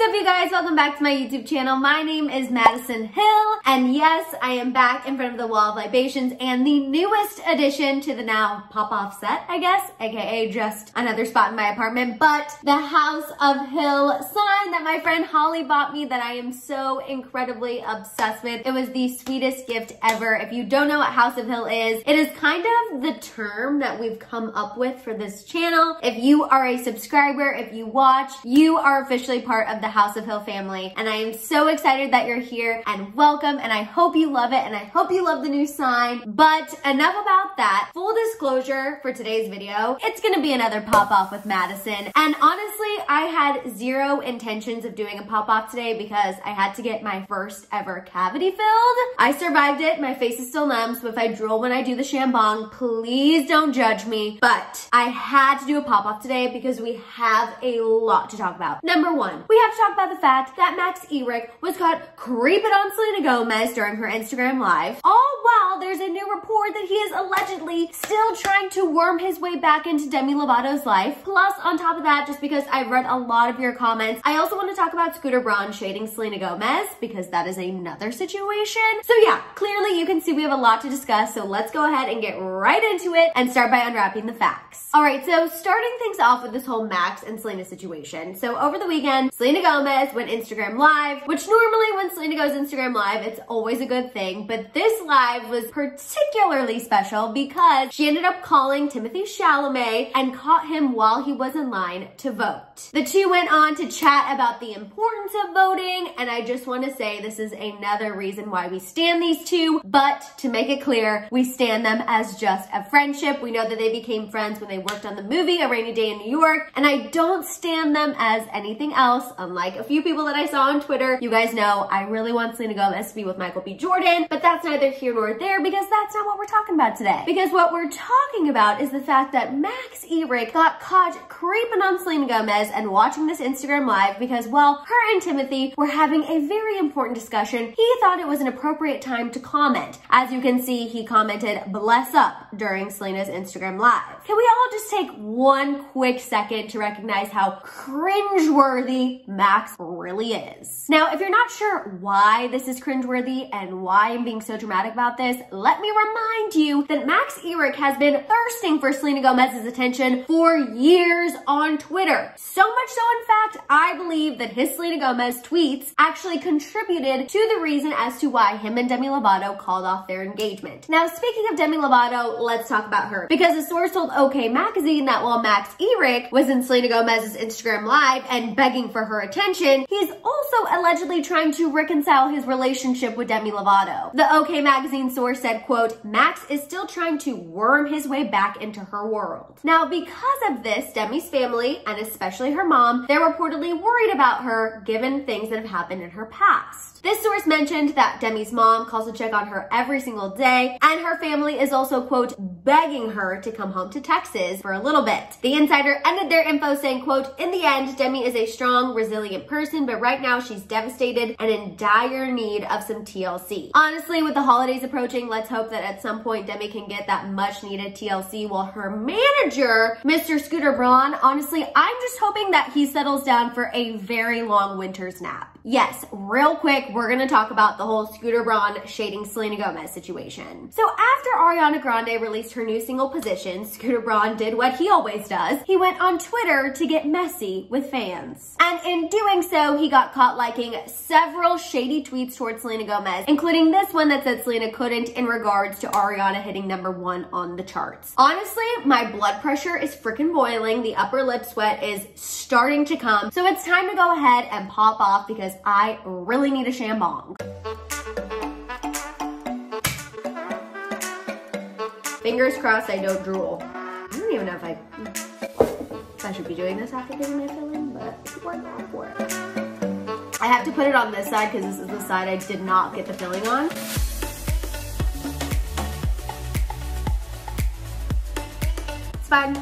up, you guys? Welcome back to my YouTube channel. My name is Maddison Hill, and yes, I am back in front of the wall of libations and the newest addition to the now pop-off set, I guess, aka just another spot in my apartment, but the House of Hill sign that my friend Holly bought me that I am so incredibly obsessed with. It was the sweetest gift ever. If you don't know what House of Hill is, it is kind of the term that we've come up with for this channel. If you are a subscriber, if you watch, you are officially part of the House of Hill family, and I am so excited that you're here and welcome, and I hope you love it, and I hope you love the new sign. But enough about that. Full disclosure for today's video, it's gonna be another pop-off with Maddison, and honestly, I had zero intentions of doing a pop-off today because I had to get my first ever cavity filled. I survived it, my face is still numb, so if I drool when I do the shambong, please don't judge me, but I had to do a pop-off today because we have a lot to talk about. Number one, we have to talk about the fact that Max Ehrich was caught creeping on Selena Gomez during her Instagram live, all while there's a new report that he is allegedly still trying to worm his way back into Demi Lovato's life. Plus, on top of that, just because I've read a lot of your comments, I also want to talk about Braun shading Selena Gomez because that is another situation. So yeah, clearly you can see we have a lot to discuss, so let's go ahead and get right into it and start by unwrapping the facts. All right, so starting things off with this whole Max and Selena situation. So over the weekend, Selena Gomez went Instagram Live, which normally when Selena goes Instagram Live, it's always a good thing, but this live was particularly special because she ended up calling Timothée Chalamet and caught him while he was in line to vote. The two went on to chat about the importance of voting, and I just want to say this is another reason why we stan these two, but to make it clear, we stan them as just a friendship. We know that they became friends when they worked on the movie A Rainy Day in New York, and I don't stan them as anything else, unlike a few people that I saw on Twitter. You guys know I really want Selena Gomez to be with Michael B. Jordan, but that's neither here nor there because that's not what we're talking about today. Because what we're talking about is the fact that Max Ehrich got caught creeping on Selena Gomez and watching this Instagram Live because, well, her and Timothy were having a very important discussion. He thought it was an appropriate time to comment. As you can see, he commented, "Bless up," during Selena's Instagram Live. Can we all just take one quick second to recognize how cringeworthy Max really is? Now, if you're not sure why this is cringeworthy and why I'm being so dramatic about this, let me remind you that Max Ehrich has been thirsting for Selena Gomez's attention for years on Twitter. So much so, in fact, I believe that his Selena Gomez tweets actually contributed to the reason as to why him and Demi Lovato called off their engagement. Now, speaking of Demi Lovato, let's talk about her. Because a source told OK Magazine that while Max Ehrich was in Selena Gomez's Instagram Live and begging for her attention, he's also allegedly trying to reconcile his relationship with Demi Lovato. The OK Magazine source said, quote, "Max is still trying to worm his way back into her world." Now, because of this, Demis Family, and especially her mom, they're reportedly worried about her given things that have happened in her past. This source mentioned that Demi's mom calls to check on her every single day, and her family is also, quote, begging her to come home to Texas for a little bit. The insider ended their info saying, quote, "In the end, Demi is a strong, resilient person, but right now she's devastated and in dire need of some TLC." Honestly, with the holidays approaching, let's hope that at some point Demi can get that much needed TLC while her manager, Mr. Braun, honestly, I'm just hoping that he settles down for a very long winter's nap. Yes, real quick, we're gonna talk about the whole Braun shading Selena Gomez situation. So after Ariana Grande released her new single Position, Braun did what he always does. He went on Twitter to get messy with fans. And in doing so, he got caught liking several shady tweets towards Selena Gomez, including this one that said Selena couldn't in regards to Ariana hitting #1 on the charts. Honestly, my blood pressure is freaking boiling. The upper lip sweat is starting to come. So it's time to go ahead and pop off because I really need a shambong. Fingers crossed I don't drool. I don't even know if I should be doing this after getting my filling, but we're going for it. I have to put it on this side because this is the side I did not get the filling on. It's fine.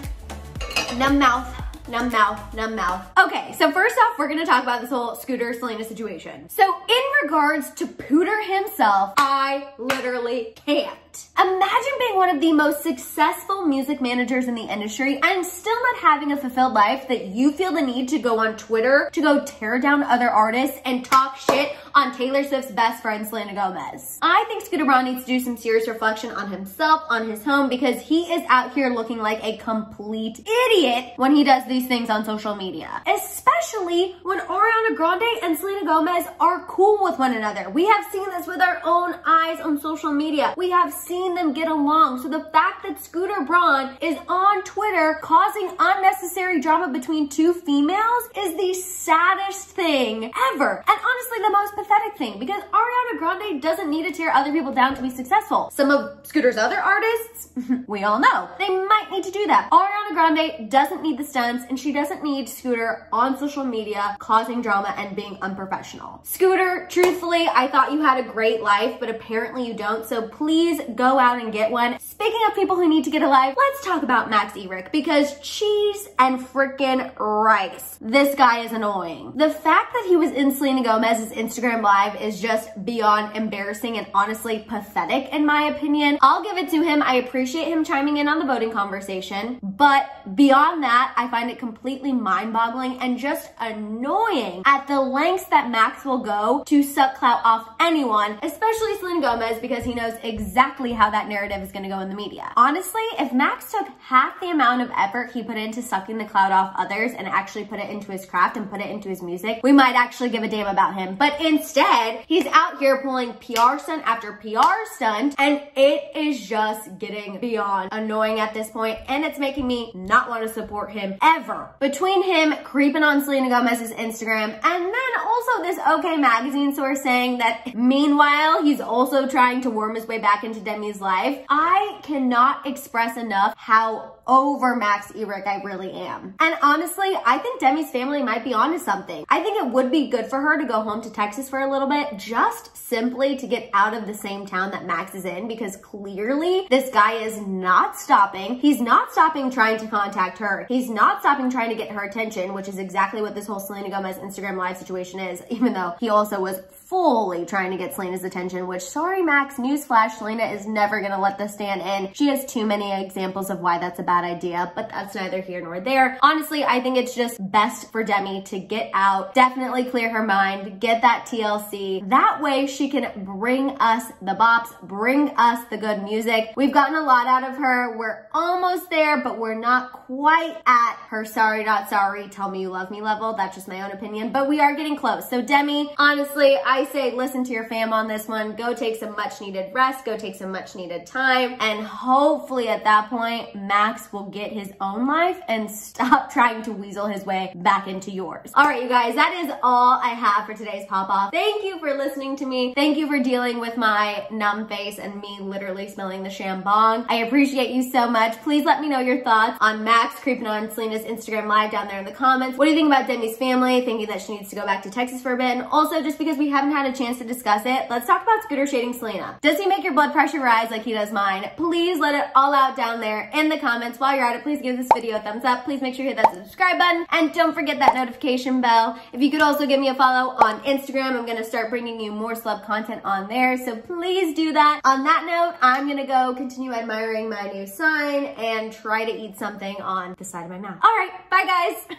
Numb mouth. numb mouth, numb mouth. Okay, so first off, we're gonna talk about this whole Scooter Selena situation. So in regards to Pooter himself, I literally can't. Imagine being one of the most successful music managers in the industry and still not having a fulfilled life that you feel the need to go on Twitter to go tear down other artists and talk shit on Taylor Swift's best friend, Selena Gomez. I think Scooter Braun needs to do some serious reflection on himself, on his home, because he is out here looking like a complete idiot when he does these things on social media. Especially when Ariana Grande and Selena Gomez are cool with one another. We have seen this with our own eyes on social media. We have seen them get along. So the fact that Scooter Braun is on Twitter causing unnecessary drama between two females is the saddest thing ever. And honestly, the most pathetic thing, because Ariana Grande doesn't need to tear other people down to be successful. Some of Scooter's other artists, we all know, they might need to do that. Ariana Grande doesn't need the stunts, and she doesn't need Scooter on social media causing drama and being unprofessional. Scooter, truthfully, I thought you had a great life, but apparently you don't, so please go out and get one. Speaking of people who need to get a life, let's talk about Max Ehrich, because cheese and freaking rice. This guy is annoying. The fact that he was in Selena Gomez's Instagram Live is just beyond embarrassing and honestly pathetic in my opinion. I'll give it to him. I appreciate him chiming in on the voting conversation, but beyond that, I find it completely mind-boggling and just annoying at the lengths that Max will go to suck clout off anyone, especially Selena Gomez, because he knows exactly how that narrative is gonna go in the media. Honestly, if Max took half the amount of effort he put into sucking the clout off others and actually put it into his craft and put it into his music, we might actually give a damn about him. But instead, he's out here pulling PR stunt after PR stunt, and it is just getting beyond annoying at this point, and it's making me not want to support him ever. Between him creeping on Selena Gomez's Instagram, and then also this OK Magazine source saying that meanwhile, he's also trying to worm his way back into Demi's life, I cannot express enough how over Max Ehrich I really am. And honestly, I think Demis Family might be onto something. I think it would be good for her to go home to Texas for a little bit, just simply to get out of the same town that Max is in, because clearly this guy is not stopping. He's not stopping trying to contact her. He's not stopping trying to get her attention, which is exactly what this whole Selena Gomez Instagram Live situation is, even though he also was fully trying to get Selena's attention, which, sorry Max, newsflash, Selena is never gonna let this stand in. She has too many examples of why that's a bad idea, but that's neither here nor there. Honestly, I think it's just best for Demi to get out, definitely clear her mind, get that TLC. That way she can bring us the bops, bring us the good music. We've gotten a lot out of her. We're almost there, but we're not quite at her sorry not sorry, tell me you love me level. That's just my own opinion, but we are getting close. So Demi, honestly, I say listen to your fam on this one. Go take some much needed rest, go take some much needed time, and hopefully at that point, Max will get his own life and stop trying to weasel his way back into yours. All right, you guys, that is all I have for today's pop-off. Thank you for listening to me. Thank you for dealing with my numb face and me literally smelling the shambong. I appreciate you so much. Please let me know your thoughts on Max creeping on Selena's Instagram Live down there in the comments. What do you think about Demis Family? Thinking that she needs to go back to Texas for a bit? And also, just because we haven't had a chance to discuss it, let's talk about Scooter shading Selena. Does he make your blood pressure rise like he does mine? Please let it all out down there in the comments. While you're at it, please give this video a thumbs up. Please make sure you hit that subscribe button, and don't forget that notification bell. If you could also give me a follow on Instagram, I'm gonna start bringing you more celeb content on there, so please do that. On that note, I'm gonna go continue admiring my new sign and try to eat something on the side of my mouth. All right, bye guys.